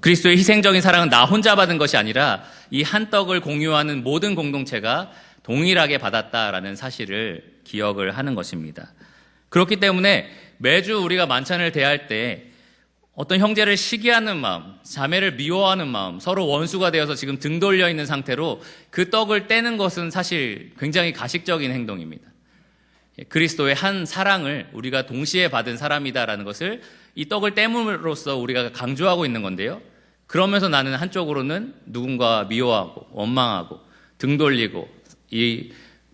그리스도의 희생적인 사랑은 나 혼자 받은 것이 아니라 이 한 떡을 공유하는 모든 공동체가 동일하게 받았다라는 사실을 기억을 하는 것입니다. 그렇기 때문에 매주 우리가 만찬을 대할 때 어떤 형제를 시기하는 마음, 자매를 미워하는 마음, 서로 원수가 되어서 지금 등 돌려 있는 상태로 그 떡을 떼는 것은 사실 굉장히 가식적인 행동입니다. 그리스도의 한 사랑을 우리가 동시에 받은 사람이다라는 것을 이 떡을 떼므로써 우리가 강조하고 있는 건데요. 그러면서 나는 한쪽으로는 누군가 미워하고 원망하고 등 돌리고 이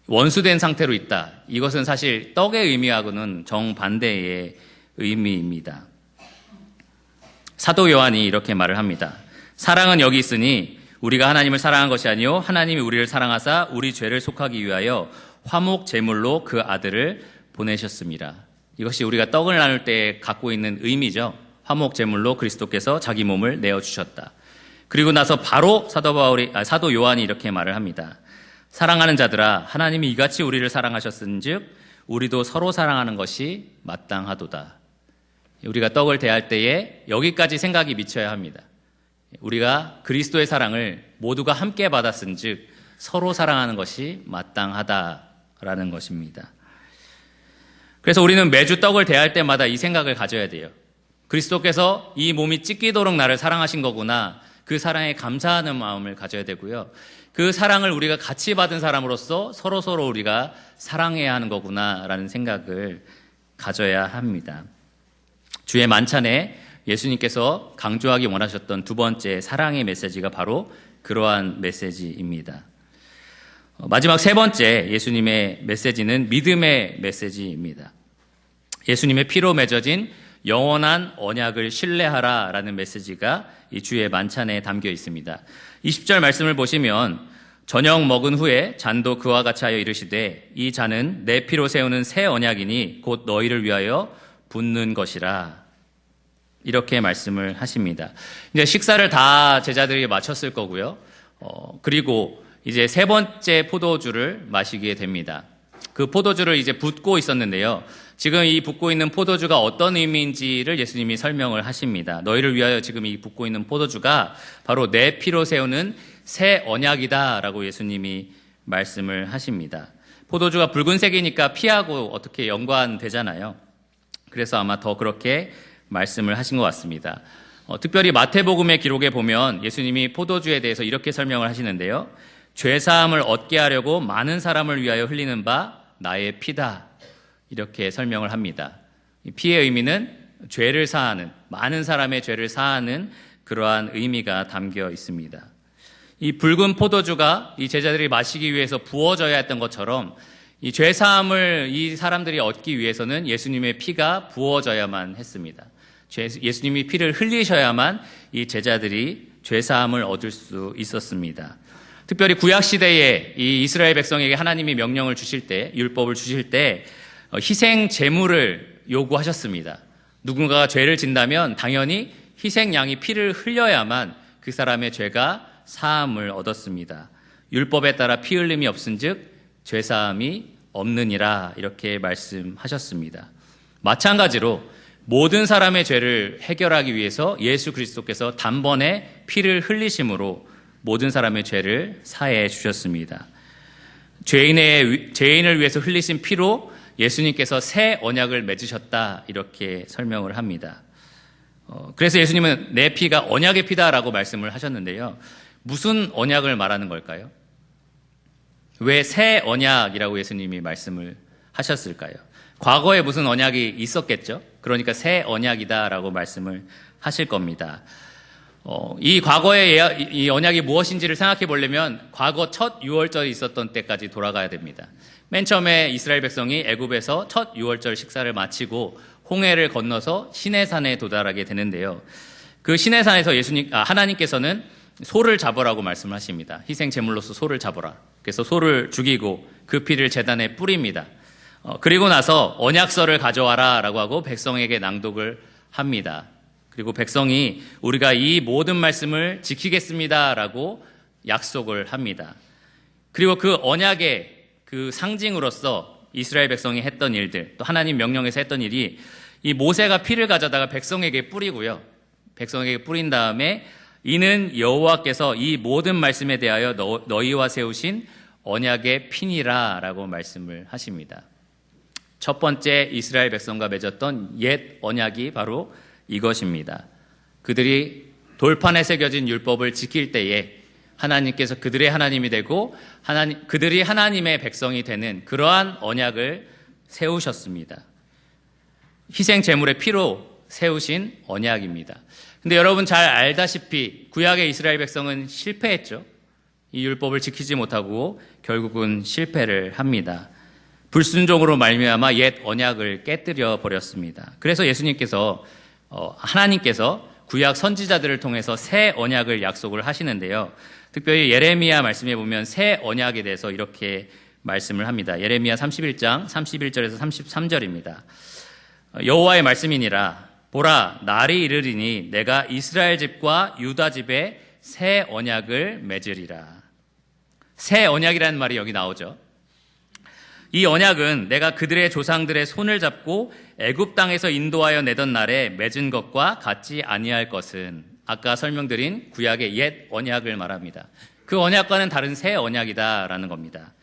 원수된 상태로 있다. 이것은 사실 떡의 의미하고는 정반대의 의미입니다. 사도 요한이 이렇게 말을 합니다. 사랑은 여기 있으니 우리가 하나님을 사랑한 것이 아니요 하나님이 우리를 사랑하사 우리 죄를 속하기 위하여 화목 제물로 그 아들을 보내셨습니다. 이것이 우리가 떡을 나눌 때 갖고 있는 의미죠. 화목 제물로 그리스도께서 자기 몸을 내어주셨다. 그리고 나서 바로 사도 요한이 이렇게 말을 합니다. 사랑하는 자들아 하나님이 이같이 우리를 사랑하셨은즉 우리도 서로 사랑하는 것이 마땅하도다. 우리가 떡을 대할 때에 여기까지 생각이 미쳐야 합니다. 우리가 그리스도의 사랑을 모두가 함께 받았은즉 서로 사랑하는 것이 마땅하다라는 것입니다. 그래서 우리는 매주 떡을 대할 때마다 이 생각을 가져야 돼요. 그리스도께서 이 몸이 찢기도록 나를 사랑하신 거구나. 그 사랑에 감사하는 마음을 가져야 되고요. 그 사랑을 우리가 같이 받은 사람으로서 서로 우리가 사랑해야 하는 거구나라는 생각을 가져야 합니다. 주의 만찬에 예수님께서 강조하기 원하셨던 두 번째 사랑의 메시지가 바로 그러한 메시지입니다. 마지막 세 번째 예수님의 메시지는 믿음의 메시지입니다. 예수님의 피로 맺어진 영원한 언약을 신뢰하라라는 메시지가 이 주의 만찬에 담겨 있습니다. 20절 말씀을 보시면 저녁 먹은 후에 잔도 그와 같이 하여 이르시되 이 잔은 내 피로 세우는 새 언약이니 곧 너희를 위하여 붓는 것이라. 이렇게 말씀을 하십니다. 이제 식사를 다 제자들이 마쳤을 거고요. 그리고 이제 세 번째 포도주를 마시게 됩니다. 그 포도주를 이제 붓고 있었는데요. 지금 이 붓고 있는 포도주가 어떤 의미인지를 예수님이 설명을 하십니다. 너희를 위하여 지금 이 붓고 있는 포도주가 바로 내 피로 세우는 새 언약이다라고 예수님이 말씀을 하십니다. 포도주가 붉은색이니까 피하고 어떻게 연관되잖아요. 그래서 아마 더 그렇게 말씀을 하신 것 같습니다. 특별히 마태복음의 기록에 보면 예수님이 포도주에 대해서 이렇게 설명을 하시는데요. 죄사함을 얻게 하려고 많은 사람을 위하여 흘리는 바 나의 피다. 이렇게 설명을 합니다. 피의 의미는 죄를 사하는, 많은 사람의 죄를 사하는 그러한 의미가 담겨 있습니다. 이 붉은 포도주가 이 제자들이 마시기 위해서 부어져야 했던 것처럼 이 죄사함을 이 사람들이 얻기 위해서는 예수님의 피가 부어져야만 했습니다. 예수님이 피를 흘리셔야만 이 제자들이 죄사함을 얻을 수 있었습니다. 특별히 구약 시대에 이 이스라엘 백성에게 하나님이 명령을 주실 때, 율법을 주실 때 희생 제물을 요구하셨습니다. 누군가가 죄를 진다면 당연히 희생 양이 피를 흘려야만 그 사람의 죄가 사함을 얻었습니다. 율법에 따라 피 흘림이 없은즉 죄사함이 없느니라 이렇게 말씀하셨습니다. 마찬가지로 모든 사람의 죄를 해결하기 위해서 예수 그리스도께서 단번에 피를 흘리심으로 모든 사람의 죄를 사해 주셨습니다. 죄인을 위해서 흘리신 피로 예수님께서 새 언약을 맺으셨다 이렇게 설명을 합니다. 그래서 예수님은 내 피가 언약의 피다라고 말씀을 하셨는데요. 무슨 언약을 말하는 걸까요? 왜 새 언약이라고 예수님이 말씀을 하셨을까요? 과거에 무슨 언약이 있었겠죠? 그러니까 새 언약이다라고 말씀을 하실 겁니다. 이 과거의 이 언약이 무엇인지를 생각해 보려면 과거 첫 유월절이 있었던 때까지 돌아가야 됩니다. 맨 처음에 이스라엘 백성이 애굽에서 첫 유월절 식사를 마치고 홍해를 건너서 시내산에 도달하게 되는데요. 그 시내산에서 하나님께서는 소를 잡으라고 말씀을 하십니다. 희생 제물로서 소를 잡으라. 그래서 소를 죽이고 그 피를 제단에 뿌립니다. 그리고 나서 언약서를 가져와라 라고 하고 백성에게 낭독을 합니다. 그리고 백성이 우리가 이 모든 말씀을 지키겠습니다 라고 약속을 합니다. 그리고 그 언약의 그 상징으로서 이스라엘 백성이 했던 일들, 또 하나님 명령에서 했던 일이 이 모세가 피를 가져다가 백성에게 뿌리고요. 백성에게 뿌린 다음에 이는 여호와께서 이 모든 말씀에 대하여 너희와 세우신 언약의 피니라 라고 말씀을 하십니다. 첫 번째 이스라엘 백성과 맺었던 옛 언약이 바로 이것입니다. 그들이 돌판에 새겨진 율법을 지킬 때에 하나님께서 그들의 하나님이 되고 그들이 하나님의 백성이 되는 그러한 언약을 세우셨습니다. 희생 제물의 피로 세우신 언약입니다. 근데 여러분 잘 알다시피 구약의 이스라엘 백성은 실패했죠. 이 율법을 지키지 못하고 결국은 실패를 합니다. 불순종으로 말미암아 옛 언약을 깨뜨려 버렸습니다. 그래서 예수님께서 하나님께서 구약 선지자들을 통해서 새 언약을 약속을 하시는데요. 특별히 예레미야 말씀에 보면 새 언약에 대해서 이렇게 말씀을 합니다. 예레미야 31장 31절에서 33절입니다. 여호와의 말씀이니라 보라 날이 이르리니 내가 이스라엘 집과 유다 집에 새 언약을 맺으리라. 새 언약이라는 말이 여기 나오죠. 이 언약은 내가 그들의 조상들의 손을 잡고 애굽 땅에서 인도하여 내던 날에 맺은 것과 같지 아니할 것은 아까 설명드린 구약의 옛 언약을 말합니다. 그 언약과는 다른 새 언약이다라는 겁니다.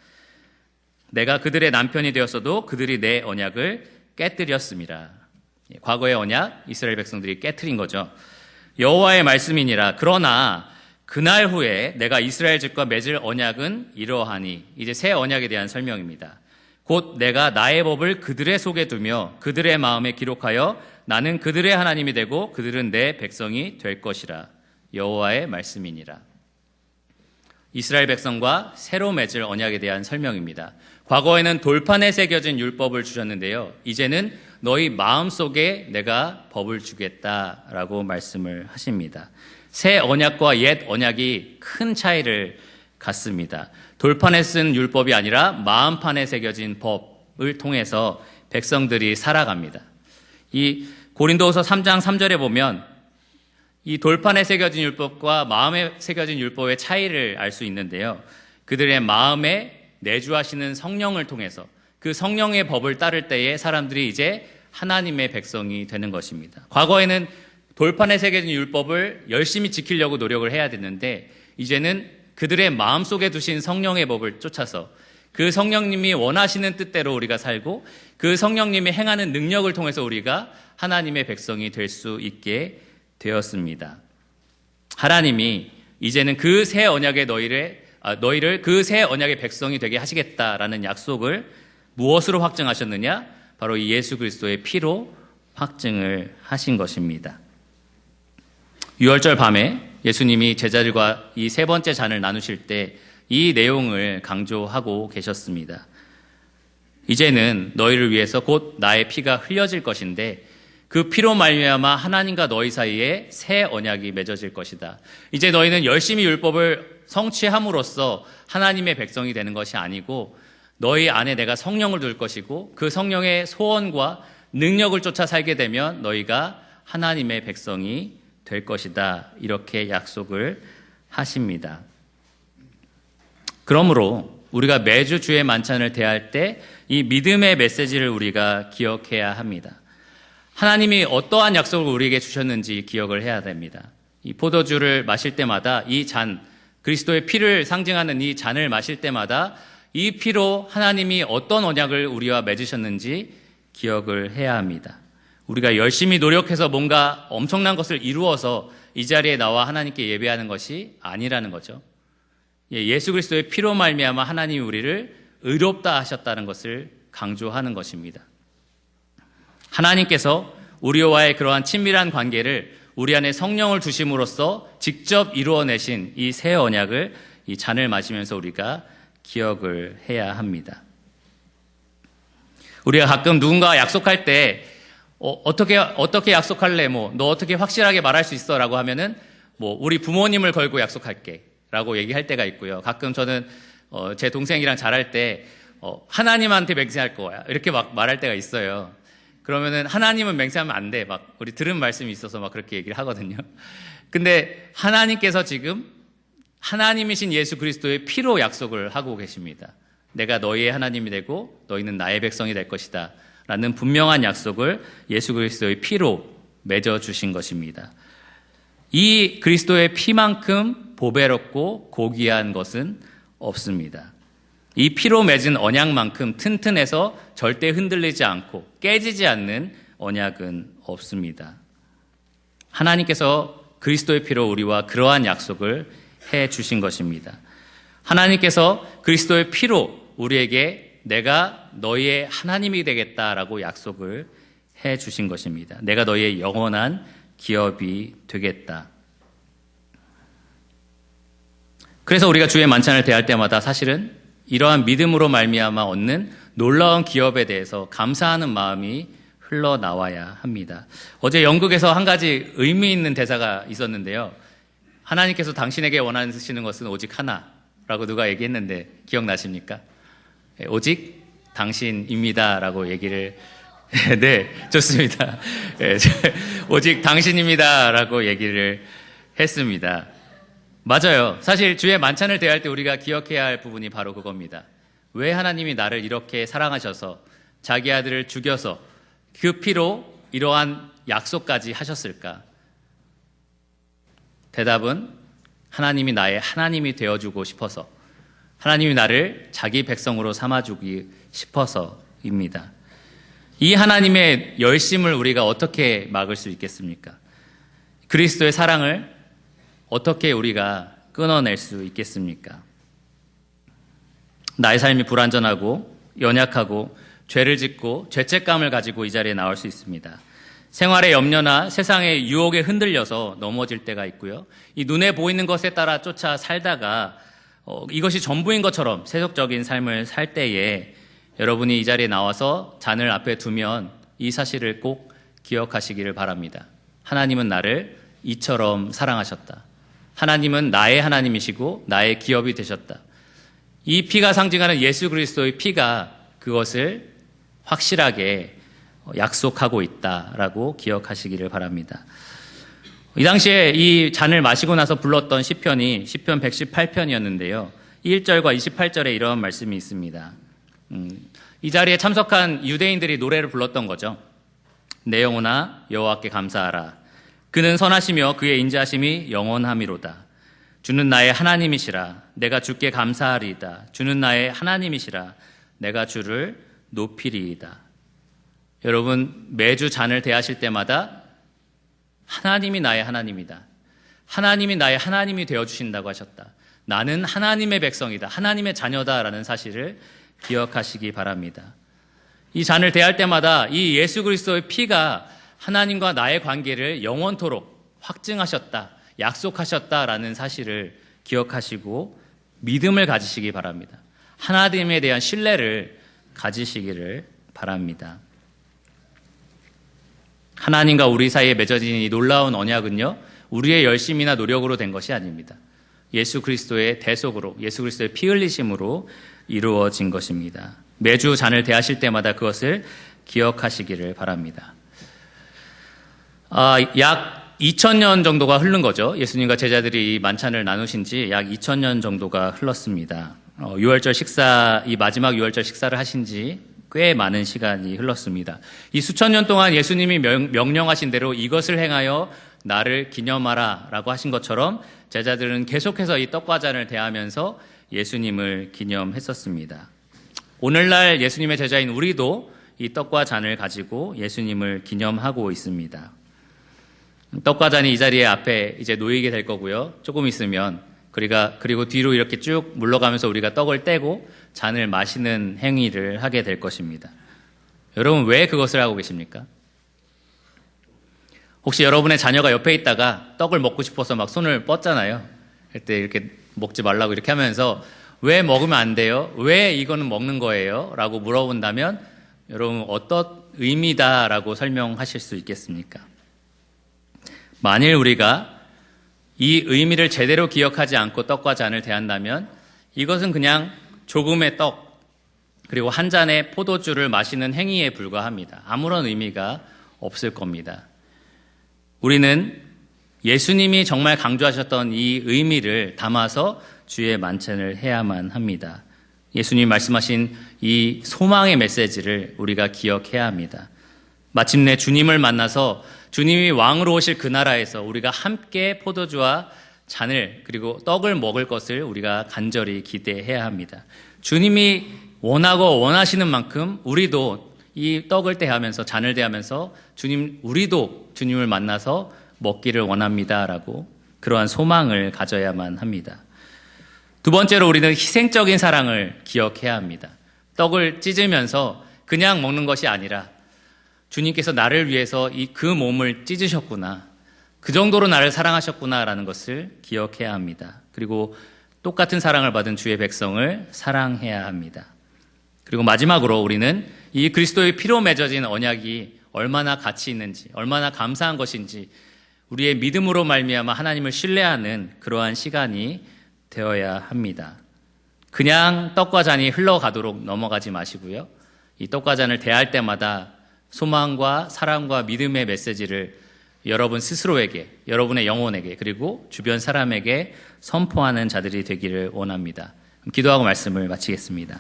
내가 그들의 남편이 되었어도 그들이 내 언약을 깨뜨렸습니다. 과거의 언약 이스라엘 백성들이 깨뜨린 거죠. 여호와의 말씀이니라 그러나 그날 후에 내가 이스라엘 집과 맺을 언약은 이러하니 이제 새 언약에 대한 설명입니다. 곧 내가 나의 법을 그들의 속에 두며 그들의 마음에 기록하여 나는 그들의 하나님이 되고 그들은 내 백성이 될 것이라. 여호와의 말씀이니라. 이스라엘 백성과 새로 맺을 언약에 대한 설명입니다. 과거에는 돌판에 새겨진 율법을 주셨는데요. 이제는 너희 마음속에 내가 법을 주겠다라고 말씀을 하십니다. 새 언약과 옛 언약이 큰 차이를 갖습니다. 돌판에 쓴 율법이 아니라 마음판에 새겨진 법을 통해서 백성들이 살아갑니다. 이 고린도후서 3장 3절에 보면 이 돌판에 새겨진 율법과 마음에 새겨진 율법의 차이를 알 수 있는데요. 그들의 마음에 내주하시는 성령을 통해서 그 성령의 법을 따를 때에 사람들이 이제 하나님의 백성이 되는 것입니다. 과거에는 돌판에 새겨진 율법을 열심히 지키려고 노력을 해야 됐는데 이제는 그들의 마음속에 두신 성령의 법을 쫓아서 그 성령님이 원하시는 뜻대로 우리가 살고 그 성령님이 행하는 능력을 통해서 우리가 하나님의 백성이 될 수 있게 되었습니다. 하나님이 이제는 그 새 언약의 너희를 그 새 언약의 백성이 되게 하시겠다라는 약속을 무엇으로 확증하셨느냐? 바로 이 예수 그리스도의 피로 확증을 하신 것입니다. 유월절 밤에 예수님이 제자들과 이 세 번째 잔을 나누실 때 이 내용을 강조하고 계셨습니다. 이제는 너희를 위해서 곧 나의 피가 흘려질 것인데 그 피로 말미암아 하나님과 너희 사이에 새 언약이 맺어질 것이다. 이제 너희는 열심히 율법을 성취함으로써 하나님의 백성이 되는 것이 아니고 너희 안에 내가 성령을 둘 것이고 그 성령의 소원과 능력을 쫓아 살게 되면 너희가 하나님의 백성이 될 것이다. 이렇게 약속을 하십니다. 그러므로 우리가 매주 주의 만찬을 대할 때 이 믿음의 메시지를 우리가 기억해야 합니다. 하나님이 어떠한 약속을 우리에게 주셨는지 기억을 해야 됩니다. 이 포도주를 마실 때마다 이 잔, 그리스도의 피를 상징하는 이 잔을 마실 때마다 이 피로 하나님이 어떤 언약을 우리와 맺으셨는지 기억을 해야 합니다. 우리가 열심히 노력해서 뭔가 엄청난 것을 이루어서 이 자리에 나와 하나님께 예배하는 것이 아니라는 거죠. 예수 그리스도의 피로 말미암아 하나님이 우리를 의롭다 하셨다는 것을 강조하는 것입니다. 하나님께서 우리와의 그러한 친밀한 관계를 우리 안에 성령을 두심으로써 직접 이루어내신 이 새 언약을 이 잔을 마시면서 우리가 기억을 해야 합니다. 우리가 가끔 누군가와 약속할 때 어떻게 약속할래? 너 어떻게 확실하게 말할 수 있어? 라고 하면은 우리 부모님을 걸고 약속할게 라고 얘기할 때가 있고요. 가끔 저는 제 동생이랑 잘할 때 하나님한테 맹세할 거야 이렇게 막 말할 때가 있어요. 그러면은 하나님은 맹세하면 안 돼. 우리 들은 말씀이 있어서 그렇게 얘기를 하거든요. 근데 하나님께서 지금 하나님이신 예수 그리스도의 피로 약속을 하고 계십니다. 내가 너희의 하나님이 되고 너희는 나의 백성이 될 것이다 라는 분명한 약속을 예수 그리스도의 피로 맺어주신 것입니다. 이 그리스도의 피만큼 보배롭고 고귀한 것은 없습니다. 이 피로 맺은 언약만큼 튼튼해서 절대 흔들리지 않고 깨지지 않는 언약은 없습니다. 하나님께서 그리스도의 피로 우리와 그러한 약속을 해 주신 것입니다. 하나님께서 그리스도의 피로 우리에게 내가 너희의 하나님이 되겠다라고 약속을 해 주신 것입니다. 내가 너희의 영원한 기업이 되겠다. 그래서 우리가 주의 만찬을 대할 때마다 사실은 이러한 믿음으로 말미암아 얻는 놀라운 기업에 대해서 감사하는 마음이 흘러나와야 합니다. 어제 연극에서 한 가지 의미 있는 대사가 있었는데요. 하나님께서 당신에게 원하시는 것은 오직 하나라고 누가 얘기했는데 기억나십니까? 오직 당신입니다 라고 얘기를 네, 좋습니다. 오직 당신입니다 라고 얘기를 했습니다. 맞아요. 사실 주의 만찬을 대할 때 우리가 기억해야 할 부분이 바로 그겁니다. 왜 하나님이 나를 이렇게 사랑하셔서 자기 아들을 죽여서 그 피로 이러한 약속까지 하셨을까? 대답은 하나님이 나의 하나님이 되어주고 싶어서, 하나님이 나를 자기 백성으로 삼아주기 싶어서입니다. 이 하나님의 열심을 우리가 어떻게 막을 수 있겠습니까? 그리스도의 사랑을 어떻게 우리가 끊어낼 수 있겠습니까? 나의 삶이 불완전하고 연약하고 죄를 짓고 죄책감을 가지고 이 자리에 나올 수 있습니다. 생활의 염려나 세상의 유혹에 흔들려서 넘어질 때가 있고요. 이 눈에 보이는 것에 따라 쫓아 살다가 이것이 전부인 것처럼 세속적인 삶을 살 때에 여러분이 이 자리에 나와서 잔을 앞에 두면 이 사실을 꼭 기억하시기를 바랍니다. 하나님은 나를 이처럼 사랑하셨다. 하나님은 나의 하나님이시고 나의 기업이 되셨다. 이 피가 상징하는 예수 그리스도의 피가 그것을 확실하게 약속하고 있다라고 기억하시기를 바랍니다. 이 당시에 이 잔을 마시고 나서 불렀던 시편이 시편 118편이었는데요. 1절과 28절에 이런 말씀이 있습니다. 이 자리에 참석한 유대인들이 노래를 불렀던 거죠. 내 영혼아 여호와께 감사하라. 그는 선하시며 그의 인자하심이 영원함이로다. 주는 나의 하나님이시라. 내가 주께 감사하리이다. 주는 나의 하나님이시라. 내가 주를 높이리이다. 여러분 매주 잔을 대하실 때마다 하나님이 나의 하나님이다. 하나님이 나의 하나님이 되어주신다고 하셨다. 나는 하나님의 백성이다. 하나님의 자녀다라는 사실을 기억하시기 바랍니다. 이 잔을 대할 때마다 이 예수 그리스도의 피가 하나님과 나의 관계를 영원토록 확증하셨다, 약속하셨다라는 사실을 기억하시고 믿음을 가지시기 바랍니다. 하나님에 대한 신뢰를 가지시기를 바랍니다. 하나님과 우리 사이에 맺어진 이 놀라운 언약은요, 우리의 열심이나 노력으로 된 것이 아닙니다. 예수 그리스도의 대속으로, 예수 그리스도의 피 흘리심으로 이루어진 것입니다. 매주 잔을 대하실 때마다 그것을 기억하시기를 바랍니다. 약 2000년 정도가 흐른 거죠. 예수님과 제자들이 이 만찬을 나누신 지 약 2000년 정도가 흘렀습니다. 유월절 식사, 이 마지막 유월절 식사를 하신 지 꽤 많은 시간이 흘렀습니다. 이 수천 년 동안 예수님이 명령하신 대로 이것을 행하여 나를 기념하라 라고 하신 것처럼 제자들은 계속해서 이 떡과 잔을 대하면서 예수님을 기념했었습니다. 오늘날 예수님의 제자인 우리도 이 떡과 잔을 가지고 예수님을 기념하고 있습니다. 떡과 잔이 이 자리에 앞에 이제 놓이게 될 거고요. 조금 있으면 그리고 뒤로 이렇게 쭉 물러가면서 우리가 떡을 떼고 잔을 마시는 행위를 하게 될 것입니다. 여러분, 왜 그것을 하고 계십니까? 혹시 여러분의 자녀가 옆에 있다가 떡을 먹고 싶어서 막 손을 뻗잖아요. 그때 이렇게 먹지 말라고 이렇게 하면서 왜 먹으면 안 돼요? 왜 이거는 먹는 거예요? 라고 물어본다면 여러분 어떤 의미다라고 설명하실 수 있겠습니까? 만일 우리가 이 의미를 제대로 기억하지 않고 떡과 잔을 대한다면 이것은 그냥 조금의 떡 그리고 한 잔의 포도주를 마시는 행위에 불과합니다. 아무런 의미가 없을 겁니다. 우리는 예수님이 정말 강조하셨던 이 의미를 담아서 주의 만찬을 해야만 합니다. 예수님 말씀하신 이 소망의 메시지를 우리가 기억해야 합니다. 마침내 주님을 만나서 주님이 왕으로 오실 그 나라에서 우리가 함께 포도주와 잔을 그리고 떡을 먹을 것을 우리가 간절히 기대해야 합니다. 주님이 원하고 원하시는 만큼 우리도 이 떡을 대하면서 잔을 대하면서 우리도 주님을 만나서 먹기를 원합니다라고 그러한 소망을 가져야만 합니다. 두 번째로 우리는 희생적인 사랑을 기억해야 합니다. 떡을 찢으면서 그냥 먹는 것이 아니라 주님께서 나를 위해서 그 몸을 찢으셨구나. 그 정도로 나를 사랑하셨구나라는 것을 기억해야 합니다. 그리고 똑같은 사랑을 받은 주의 백성을 사랑해야 합니다. 그리고 마지막으로 우리는 이 그리스도의 피로 맺어진 언약이 얼마나 가치 있는지, 얼마나 감사한 것인지 우리의 믿음으로 말미암아 하나님을 신뢰하는 그러한 시간이 되어야 합니다. 그냥 떡과 잔이 흘러가도록 넘어가지 마시고요. 이 떡과 잔을 대할 때마다 소망과 사랑과 믿음의 메시지를 여러분 스스로에게, 여러분의 영혼에게, 그리고 주변 사람에게 선포하는 자들이 되기를 원합니다. 기도하고 말씀을 마치겠습니다.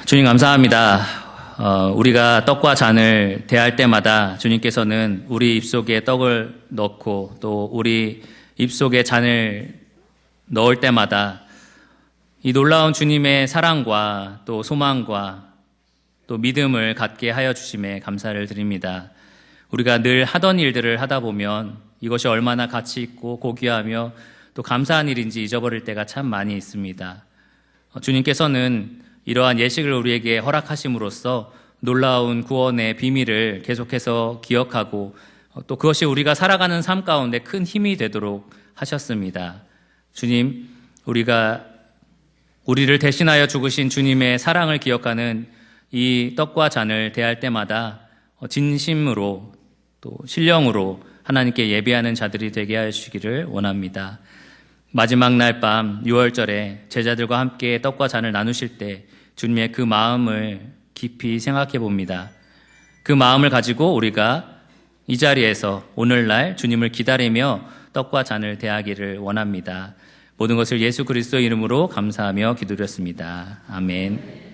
주님 감사합니다. 우리가 떡과 잔을 대할 때마다 주님께서는 우리 입속에 떡을 넣고 또 우리 입속에 잔을 넣을 때마다 이 놀라운 주님의 사랑과 또 소망과 또 믿음을 갖게 하여 주심에 감사를 드립니다. 우리가 늘 하던 일들을 하다 보면 이것이 얼마나 가치 있고 고귀하며 또 감사한 일인지 잊어버릴 때가 참 많이 있습니다. 주님께서는 이러한 예식을 우리에게 허락하심으로써 놀라운 구원의 비밀을 계속해서 기억하고 또 그것이 우리가 살아가는 삶 가운데 큰 힘이 되도록 하셨습니다. 주님, 우리를 대신하여 죽으신 주님의 사랑을 기억하는 이 떡과 잔을 대할 때마다 진심으로 또 신령으로 하나님께 예배하는 자들이 되게 하여 주시기를 원합니다. 마지막 날 밤 유월절에 제자들과 함께 떡과 잔을 나누실 때 주님의 그 마음을 깊이 생각해 봅니다. 그 마음을 가지고 우리가 이 자리에서 오늘날 주님을 기다리며 떡과 잔을 대하기를 원합니다. 모든 것을 예수 그리스도 이름으로 감사하며 기도드렸습니다. 아멘.